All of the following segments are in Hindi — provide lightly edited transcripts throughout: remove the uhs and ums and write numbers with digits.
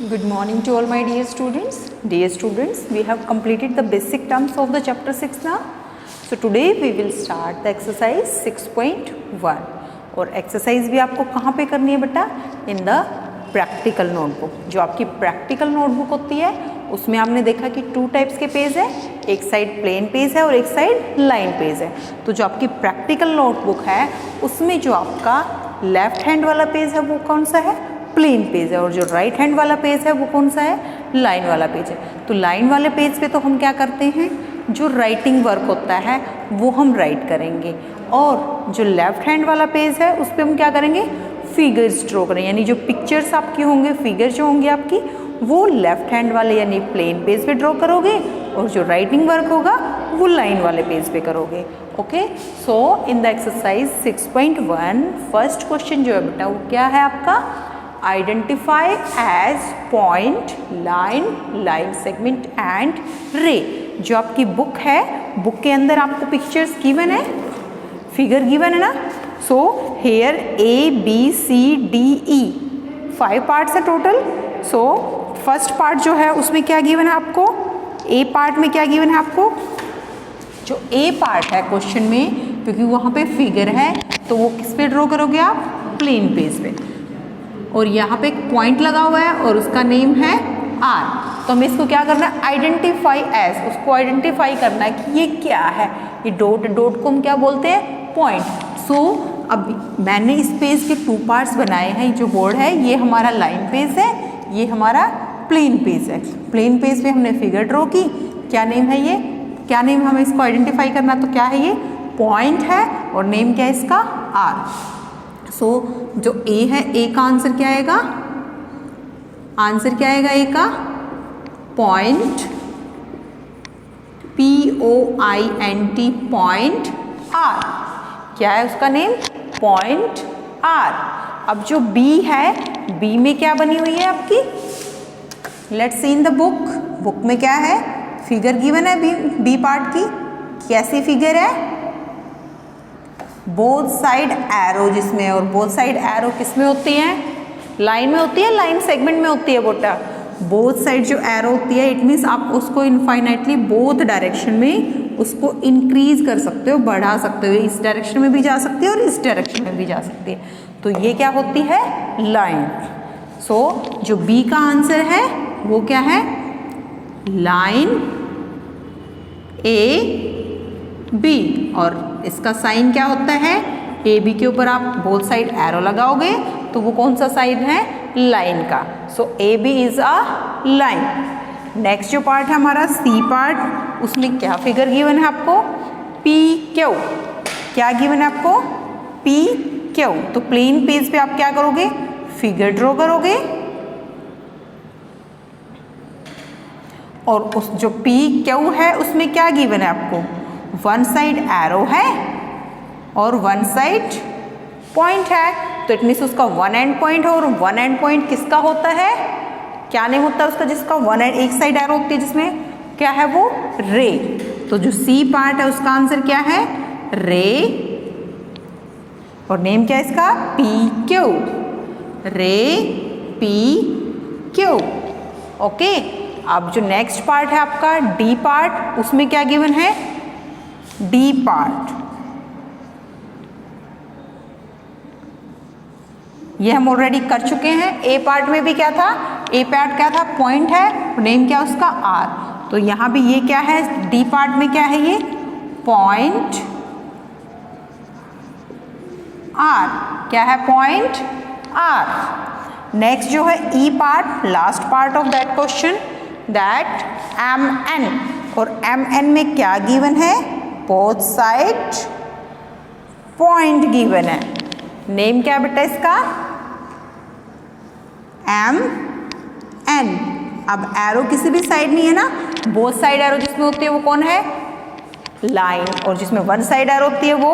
Good morning to all my dear students. Dear students, we have completed the basic terms of the chapter 6 now. So today we will start the exercise 6.1 और एक्सरसाइज भी आपको कहाँ पे करनी है बेटा? In the practical notebook. जो आपकी प्रैक्टिकल नोटबुक होती है उसमें आपने देखा कि 2 टाइप्स के पेज है, एक साइड प्लेन पेज है और एक साइड लाइन पेज है। तो जो आपकी प्रैक्टिकल नोटबुक है उसमें जो आपका लेफ्ट हैंड वाला पेज है वो कौन सा है? प्लेन पेज है, और जो राइट हैंड वाला पेज है वो कौन सा है? लाइन वाला पेज है। तो लाइन वाले पेज पे तो हम क्या करते हैं, जो राइटिंग वर्क होता है वो हम राइट करेंगे, और जो लेफ्ट हैंड वाला पेज है उस पर हम क्या करेंगे? फिगर्स ड्रॉ करेंगे। यानी जो पिक्चर्स आपकी होंगे, फिगर जो होंगे आपकी, वो लेफ्ट हैंड वाले यानी प्लेन पेज पे ड्रॉ करोगे, और जो राइटिंग वर्क होगा वो लाइन वाले पेज पे करोगे। Okay, so in the exercise 6.1 first question जो है बेटा वो क्या है आपका? Identify as point, line, line segment and ray. जो आपकी बुक है, बुक के अंदर आपको पिक्चर्स गिवन है, फिगर गिवन है ना। सो हेयर ABCDE 5 पार्ट्स है टोटल। सो फर्स्ट पार्ट जो है उसमें क्या गिवन है आपको? ए पार्ट में क्या गिवन है आपको? जो ए पार्ट है क्वेश्चन में, क्योंकि वहाँ पे फिगर है तो वो किस पे ड्रॉ करोगे आप? प्लेन पेज पे। और यहाँ पे एक पॉइंट लगा हुआ है और उसका नेम है R। तो हमें इसको क्या करना है? आइडेंटिफाई एज, उसको आइडेंटिफाई करना है कि ये क्या है। ये डॉट, डॉट को हम क्या बोलते हैं? पॉइंट। सो अब मैंने इस पेज के 2 पार्ट्स बनाए हैं। जो बोर्ड है ये हमारा लाइन पेज है, ये हमारा प्लेन पेज है। प्लेन पेज पे हमने फिगर ड्रॉ की। क्या नेम है ये? क्या नेम हमें इसको आइडेंटिफाई करना? तो क्या है ये? पॉइंट है, और नेम क्या है इसका? R। सो जो ए है, ए का आंसर क्या आएगा? आंसर क्या आएगा ए का? Point, POINT, point R। क्या है उसका नेम? Point R। अब जो बी है, बी में क्या बनी हुई है आपकी? Let's see in the book. Book में क्या है? फिगर गिवन है बी पार्ट की। कैसी फिगर है? बोथ साइड एरो जिसमें, और बोथ साइड एरो किस में होती हैं? लाइन में होती है, लाइन सेगमेंट में होती है बेटा। बोथ साइड जो एरो होती है, इट मीन्स आप उसको इनफाइनाइटली बोथ डायरेक्शन में उसको इंक्रीज कर सकते हो, बढ़ा सकते हो। इस डायरेक्शन में भी जा सकती है और इस डायरेक्शन में भी जा सकती है। तो ये क्या होती है? लाइन। सो जो बी का आंसर है वो क्या है? Line AB। और इसका साइन क्या होता है? AB के ऊपर आप बोथ साइड एरो लगाओगे तो वो कौन सा साइन है? लाइन का। सो AB is a line. Next जो पार्ट है हमारा सी पार्ट, उसमें क्या फिगर गिवन है आपको? PQ। क्या गिवन है आपको? PQ। तो प्लेन पेज पे आप क्या करोगे? फिगर ड्रॉ करोगे, और उस जो PQ है उसमें क्या गिवन है आपको? 1 साइड एरो है और 1 साइड पॉइंट है। तो इट मीन्स उसका 1 एंड पॉइंट है, और 1 एंड पॉइंट किसका होता है? क्या नेम होता है उसका जिसका 1 एंड एक साइड एरो होती है, जिसमें क्या है वो? रे। तो जो सी पार्ट है उसका आंसर क्या है? रे। और नेम क्या है इसका? PQ। रे PQ। ओके। अब जो नेक्स्ट पार्ट है आपका डी पार्ट, उसमें क्या गिवन है? D part. ये हम ऑलरेडी कर चुके हैं। ए पार्ट में भी क्या था? ए पार्ट क्या था? पॉइंट है, नेम क्या उसका? R। तो यहाँ भी ये क्या है? डी पार्ट में क्या है? ये पॉइंट R। क्या है? Point R। नेक्स्ट जो है E part, last part of that question, that MN। और MN में क्या गिवन है? बोथ साइड पॉइंट गिवन है। नेम क्या बेटा इसका? MN। अब एरो किसी भी साइड नहीं है ना, बोथ साइड एरो जिसमें होती है वो कौन है? लाइन। और जिसमें 1 साइड एरो होती है वो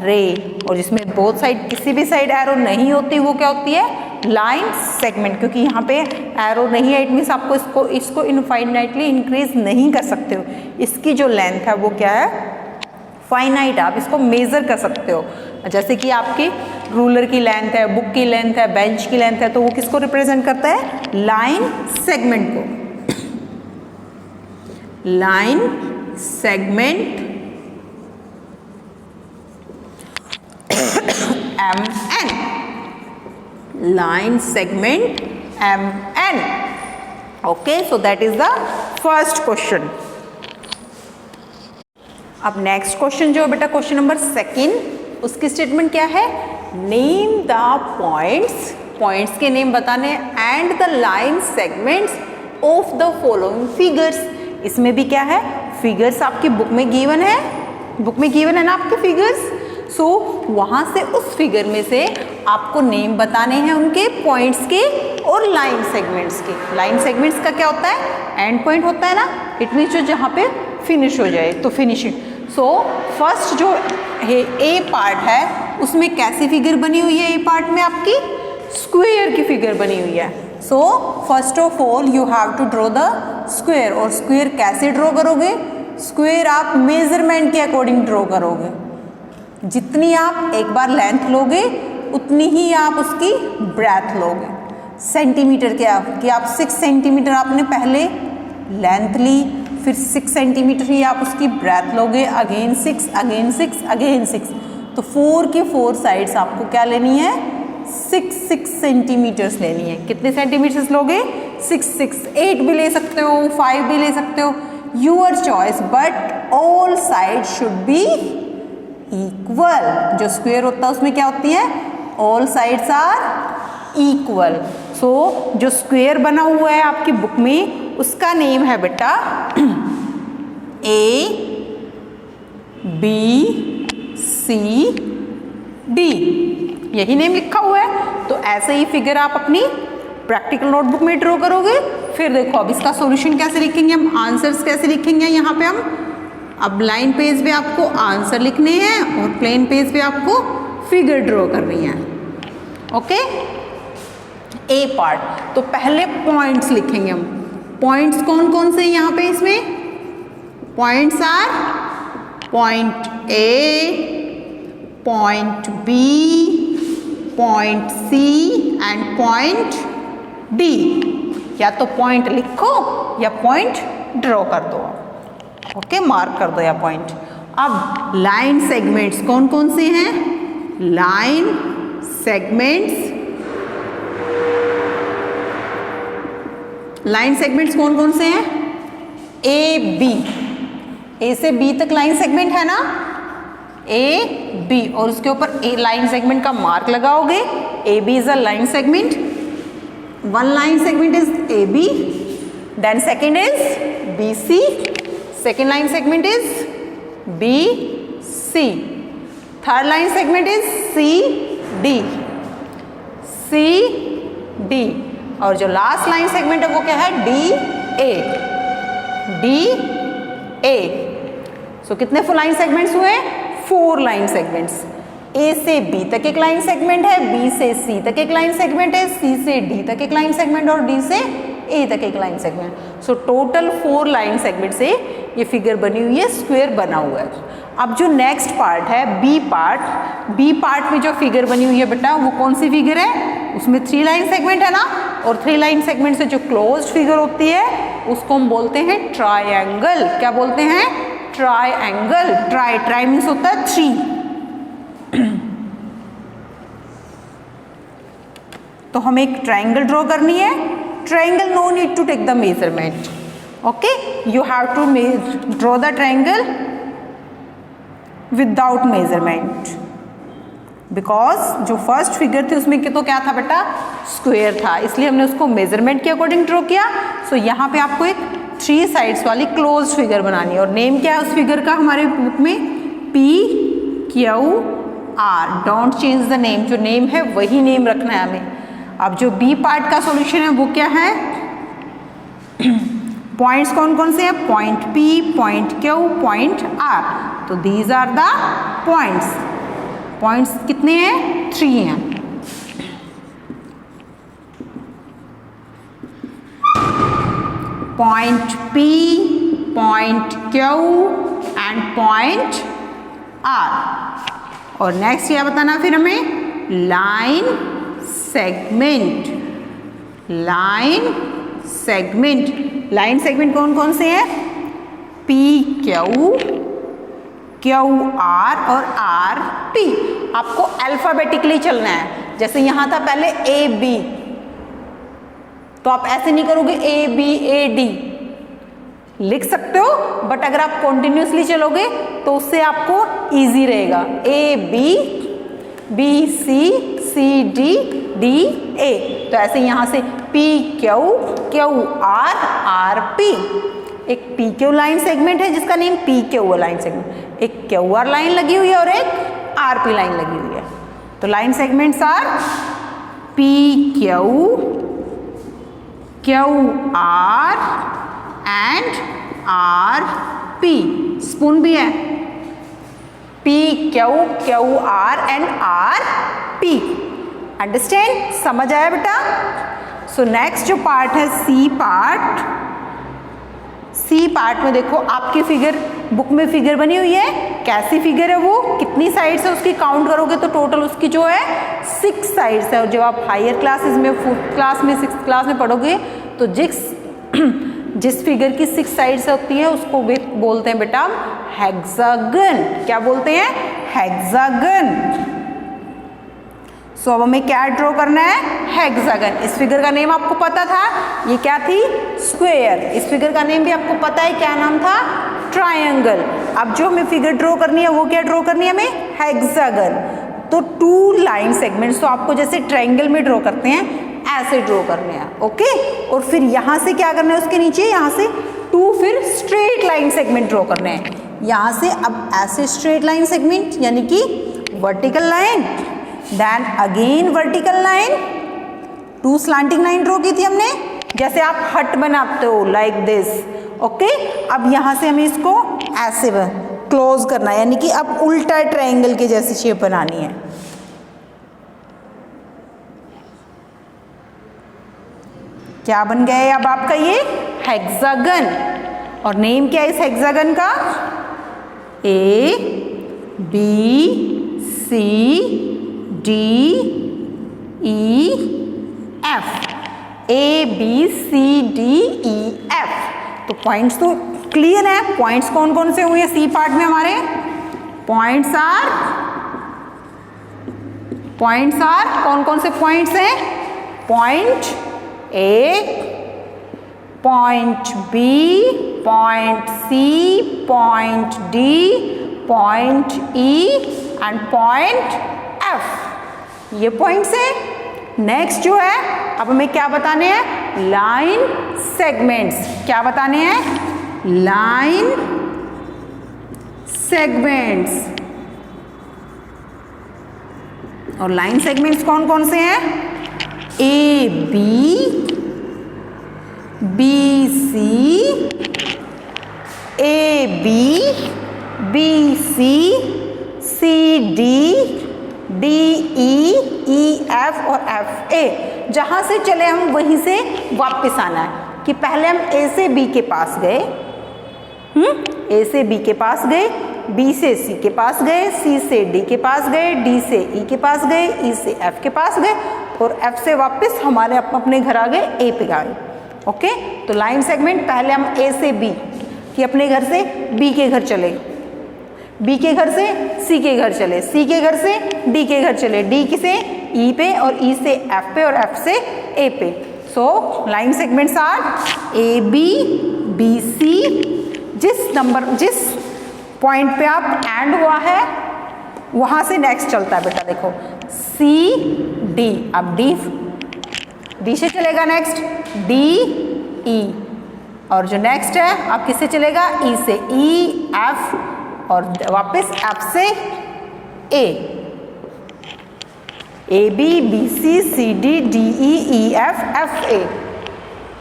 रे। और जिसमें बोथ साइड किसी भी साइड एरो नहीं होती वो क्या होती है? Line segment. क्योंकि यहाँ पे एरो नहीं है, इट मीन्स आपको इसको इनफाइनाइटली इंक्रीज नहीं कर सकते हो। इसकी जो लेंथ है वो क्या है? फाइनाइट। आप इसको मेजर कर सकते हो। जैसे कि आपके रूलर की लेंथ है, बुक की लेंथ है, बेंच की लेंथ है, तो वो किसको रिप्रेजेंट करता है? लाइन सेगमेंट को। Line segment MN, line segment MN. Okay, so that is the first question. अब नेक्स्ट क्वेश्चन जो है बेटा क्वेश्चन नंबर 2, उसकी स्टेटमेंट क्या है? नेम द पॉइंट्स, पॉइंट्स के नेम बताने and the line segments of the following figures. इसमें भी क्या है? फिगर्स आपकी बुक में गिवन है, बुक में गिवन है ना आपके फिगर्स। सो वहाँ से उस फिगर में से आपको नेम बताने हैं उनके पॉइंट्स के और लाइन सेगमेंट्स के। लाइन सेगमेंट्स का क्या होता है? एंड पॉइंट होता है ना, इट मीन्स जो जहाँ पे फिनिश हो जाए तो फिनिशिंग। सो फर्स्ट जो है ए पार्ट है उसमें कैसी फिगर बनी हुई है? ए पार्ट में आपकी स्क्वायर की फिगर बनी हुई है। So first of all you have to draw the square. और स्क्वायर कैसे ड्रॉ करोगे? स्क्वायर आप मेजरमेंट के अकॉर्डिंग ड्रॉ करोगे। जितनी आप एक बार लेंथ लोगे उतनी ही आप उसकी ब्रेथ लोगे। सेंटीमीटर के कि आप 6 सेंटीमीटर आपने पहले लेंथ ली, फिर 6 सेंटीमीटर ही आप उसकी ब्रेथ लोगे, अगेन 6, अगेन 6, अगेन 6। तो 4 की 4 साइड्स आपको क्या लेनी है? 6 सेंटीमीटर्स लेनी है। कितने सेंटीमीटर्स लोगे? 6, 8 भी ले सकते हो, 5 भी ले सकते हो, your choice, but all side should be equal. जो स्क्वायर होता है उसमें क्या होती है? All sides are equal. So जो स्क्वायर बना हुआ है आपकी बुक में उसका नेम है बेटा A B C D, यही नेम लिखा हुआ है। तो ऐसे ही फिगर आप अपनी प्रैक्टिकल नोटबुक में ड्रॉ करोगे। फिर देखो अब इसका सॉल्यूशन कैसे लिखेंगे हम, आंसर्स कैसे लिखेंगे। यहाँ पे हम अब लाइन पेज पे आपको आंसर लिखने हैं और प्लेन पेज पे आपको फिगर ड्रॉ करनी है। ओके, ए पार्ट। तो पहले पॉइंट्स लिखेंगे हम। पॉइंट्स कौन कौन से हैं यहाँ पे? इसमें points are point A, point B, point C and point D. या तो पॉइंट लिखो या पॉइंट ड्रॉ कर दो। ओके, मार्क कर दो या पॉइंट। अब लाइन सेगमेंट्स कौन कौन से हैं? लाइन सेगमेंट्स, लाइन सेगमेंट्स कौन कौन से हैं? ए बी, ए से बी तक लाइन सेगमेंट है ना, ए बी, और उसके ऊपर ए लाइन सेगमेंट का मार्क लगाओगे। A B is a line segment, one line segment is A B, then second is B C, second line segment is BC, third line segment is CD, CD, और जो लास्ट लाइन सेगमेंट है वो क्या है? DA, DA। सो कितने फुल लाइन सेगमेंट्स हुए? 4 लाइन सेगमेंट्स। A से B तक एक लाइन सेगमेंट है, B से C तक एक लाइन सेगमेंट है, C से D तक एक लाइन सेगमेंट और D से A तक एक line segment. So total 4 line segment से ये फिगर बनी हुई है, स्क्वायर बना हुआ है। अब जो नेक्स्ट पार्ट है बी पार्ट, बी पार्ट में जो फिगर बनी हुई है बेटा वो कौन सी फिगर है? उसमें 3 लाइन सेगमेंट है ना, और 3 लाइन सेगमेंट से जो क्लोज्ड फिगर होती है उसको हम बोलते हैं ट्रायंगल। क्या बोलते हैं? ट्रायंगल। ट्राई मीन्स होता है 3। तो हमें एक ट्रायंगल ड्रॉ करनी है। Triangle no need to take the measurement. Okay, you have to draw the triangle without measurement, because जो फर्स्ट फिगर थी उसमें तो क्या था बेटा? स्क्वायर था, इसलिए हमने उसको मेजरमेंट के अकॉर्डिंग ड्रॉ किया। सो यहाँ पे आपको एक 3 साइड्स वाली क्लोज फिगर बनानी है। और नेम क्या है उस फिगर का हमारे बुक में? PQR। Don't change the name, जो नेम है वही नेम रखना है हमें। अब जो बी पार्ट का सॉल्यूशन है वो क्या है? पॉइंट्स कौन कौन से हैं? Point P, point Q, point R। तो these are the points. Points कितने हैं? 3 हैं। Point P, point Q and point R। और नेक्स्ट क्या बताना फिर हमें, line segment. Line segment, line segment कौन कौन से हैं, पी क्यू, क्यू आर और आर पी। आपको अल्फाबेटिकली चलना है, जैसे यहां था पहले ए बी, तो आप ऐसे नहीं करोगे ए बी ए डी, लिख सकते हो बट अगर आप कॉन्टिन्यूसली चलोगे तो उससे आपको इजी रहेगा। A B, B C, C D, D A. तो ऐसे यहां से P Q, Q R, R P. एक पी क्यू लाइन सेगमेंट है जिसका name P Q line segment, एक क्यू आर लाइन लगी हुई है और एक आर पी लाइन लगी हुई है। तो line segments R P Q, Q are and R P. Spoon भी है, P Q, Q are and R P. Understand, समझ आया बेटा। सो नेक्स्ट जो पार्ट है सी पार्ट। सी पार्ट में देखो आपकी फिगर बुक में फिगर बनी हुई है, कैसी फिगर है वो, कितनी साइड्स है उसकी काउंट करोगे तो टोटल उसकी जो है 6 साइड्स है। और जब आप हायर क्लासेस में 4th क्लास में 6th क्लास में पढ़ोगे तो जिस फिगर की 6 साइड्स होती है उसको बोलते हैं बेटा हेक्सागन। क्या बोलते हैं, हेक्सागन। सो अब हमें क्या ड्रॉ करना है, हेक्सागन। इस फिगर का नेम आपको पता था, ये क्या थी, स्क्वायर। इस फिगर का नेम भी आपको पता है, क्या नाम था, ट्रायंगल। अब जो हमें फिगर ड्रॉ करनी है वो क्या ड्रॉ करनी है हमें, हेक्सागन। तो 2 लाइन सेगमेंट्स तो आपको जैसे ट्रायंगल में ड्रॉ करते हैं ऐसे ड्रॉ करने हैं, ओके। और फिर यहाँ से क्या करना है, उसके नीचे यहाँ से 2 फिर स्ट्रेट लाइन सेगमेंट ड्रॉ करने हैं। यहाँ से अब ऐसे स्ट्रेट लाइन सेगमेंट यानी कि vertical line, then again vertical line, 2 slanting line draw की थी हमने, जैसे आप हट बनाते हो लाइक दिस, ओके। अब यहाँ से हमें इसको ऐसे क्लोज करना है, यानी कि अब उल्टा ट्रायंगल के जैसी शेप बनानी है। क्या बन गया है अब आपका ये हेक्सागन। और नेम क्या है इस हेक्सागन का, A B C D E F, A B C D E F. तो पॉइंट्स तो क्लियर है, पॉइंट्स कौन कौन से हुए सी पार्ट में हमारे, पॉइंट्स आर कौन कौन से पॉइंट्स हैं, point A, point B, point C, point D, point E and point F. ये पॉइंट्स हैं। नेक्स्ट जो है अब हमें क्या बताने हैं, लाइन सेगमेंट्स। क्या बताने हैं, लाइन सेगमेंट्स। और लाइन सेगमेंट्स कौन कौन से हैं, A B, B C, A B, B C, C D, D E, E F और एफ ए। जहां से चले हम वहीं से वापस आना है कि पहले हम ए से बी के पास गए, ए से बी के पास गए, बी से सी के पास गए, सी से डी के पास गए, डी से ई के पास गए, ई से एफ के पास गए और एफ से वापस हमारे अपने घर आ गए, ए पे आ गए, ओके। तो लाइन सेगमेंट पहले हम ए से बी कि अपने घर से बी के घर चले, बी के घर से सी के घर चले, सी के घर से डी के घर चले, डी से ई पे और ई से एफ पे और एफ से ए पे। So line segments are A B, B C. जिस पॉइंट पे आप एंड हुआ है वहां से नेक्स्ट चलता है बेटा, देखो सी डी, अब डी से चलेगा नेक्स्ट डी ई, और जो नेक्स्ट है अब किससे चलेगा, ई से, ई एफ और वापस एफ से A B, B C, C D, D E F A,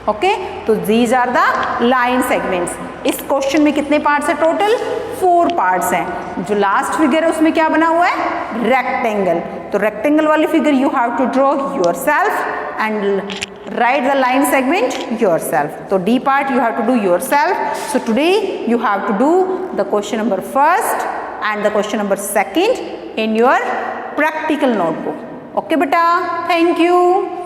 okay. तो these are the line segments. इस क्वेश्चन में कितने पार्ट्स है, टोटल 4 पार्ट्स हैं। जो लास्ट फिगर है उसमें क्या बना हुआ है, रेक्टेंगल। तो रेक्टेंगल वाली figure you have to draw yourself and write the line segment yourself. So D part you have to do yourself. So today you have to do the question number 1st and the question number 2nd in your practical notebook. Okay beta, thank you.